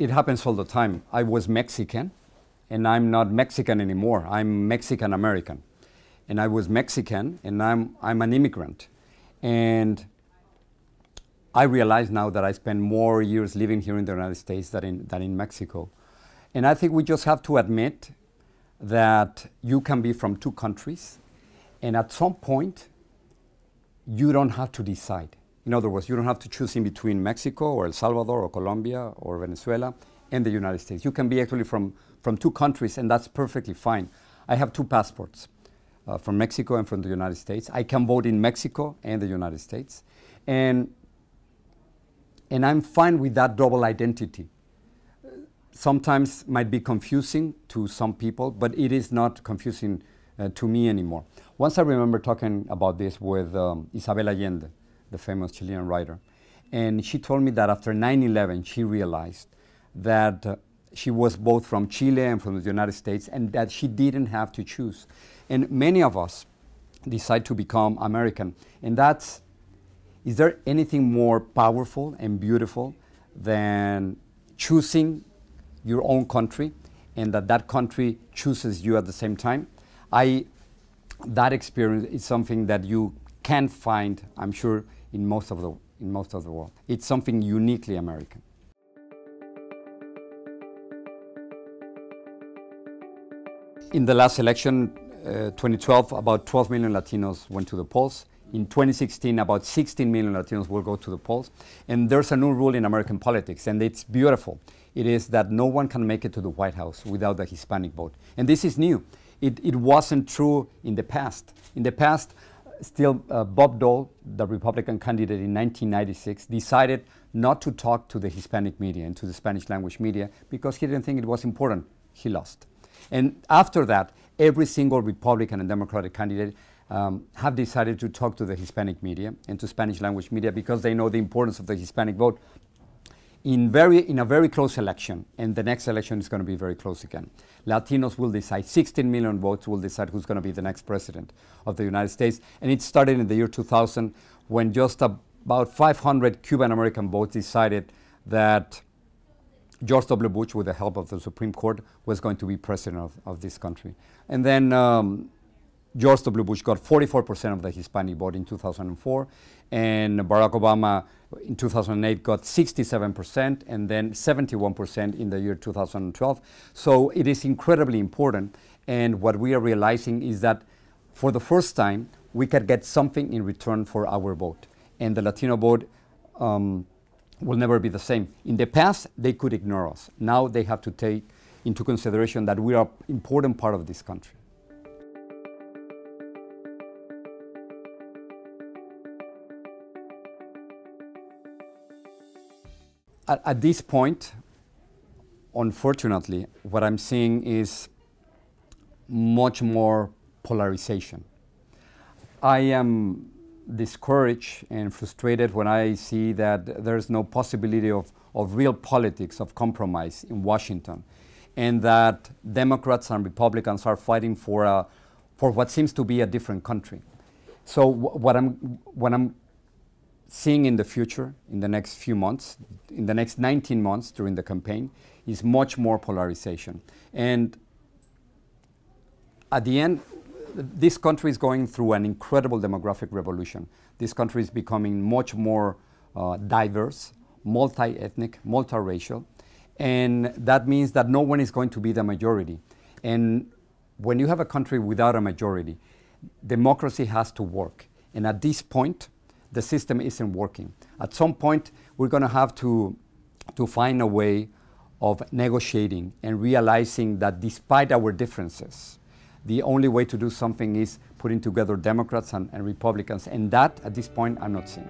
it happens all the time. I was Mexican, and I'm not Mexican anymore. I'm Mexican American. And I was Mexican, and I'm an immigrant. And I realize now that I spend more years living here in the United States than in Mexico. And I think we just have to admit that you can be from two countries, and at some point, you don't have to decide. In other words, you don't have to choose in between Mexico or El Salvador or Colombia or Venezuela and the United States. You can be actually from two countries, and that's perfectly fine. I have two passports, from Mexico and from the United States. I can vote in Mexico and the United States. And I'm fine with that double identity. Sometimes might be confusing to some people, but it is not confusing to me anymore. Once I remember talking about this with Isabel Allende, the famous Chilean writer, and she told me that after 9/11 she realized that she was both from Chile and from the United States, and that she didn't have to choose. And many of us decide to become American, and is there anything more powerful and beautiful than choosing your own country and that country chooses you at the same time? That experience is something that you can't find, I'm sure, in most of the world. It's something uniquely American. In the last election, 2012, about 12 million Latinos went to the polls. In 2016, about 16 million Latinos will go to the polls. And there's a new rule in American politics, and it's beautiful. It is that no one can make it to the White House without the Hispanic vote. And this is new. It wasn't true in the past. In the past, still Bob Dole, the Republican candidate in 1996, decided not to talk to the Hispanic media and to the Spanish language media because he didn't think it was important. He lost. And after that, every single Republican and Democratic candidate have decided to talk to the Hispanic media and to Spanish language media because they know the importance of the Hispanic vote in a very close election, and the next election is going to be very close again. Latinos will decide, 16 million votes will decide who's going to be the next president of the United States. And it started in the year 2000 when just about 500 Cuban American votes decided that George W. Bush, with the help of the Supreme Court, was going to be president of this country. And then George W. Bush got 44% of the Hispanic vote in 2004, and Barack Obama in 2008 got 67%, and then 71% in the year 2012. So it is incredibly important, and what we are realizing is that for the first time, we can get something in return for our vote. And the Latino vote will never be the same. In the past, they could ignore us. Now they have to take into consideration that we are an important part of this country. At this point, unfortunately, what I'm seeing is much more polarization. I am discouraged and frustrated when I see that there's no possibility of real politics, of compromise in Washington, and that Democrats and Republicans are fighting for what seems to be a different country. So what I'm seeing in the future, in the next few months, in the next 19 months during the campaign, is much more polarization. And at the end, this country is going through an incredible demographic revolution. This country is becoming much more diverse, multi-ethnic, multiracial, and that means that no one is going to be the majority. And when you have a country without a majority, democracy has to work. And at this point, the system isn't working. At some point, we're going to have to find a way of negotiating and realizing that despite our differences, the only way to do something is putting together Democrats and Republicans, and that, at this point, I'm not seeing.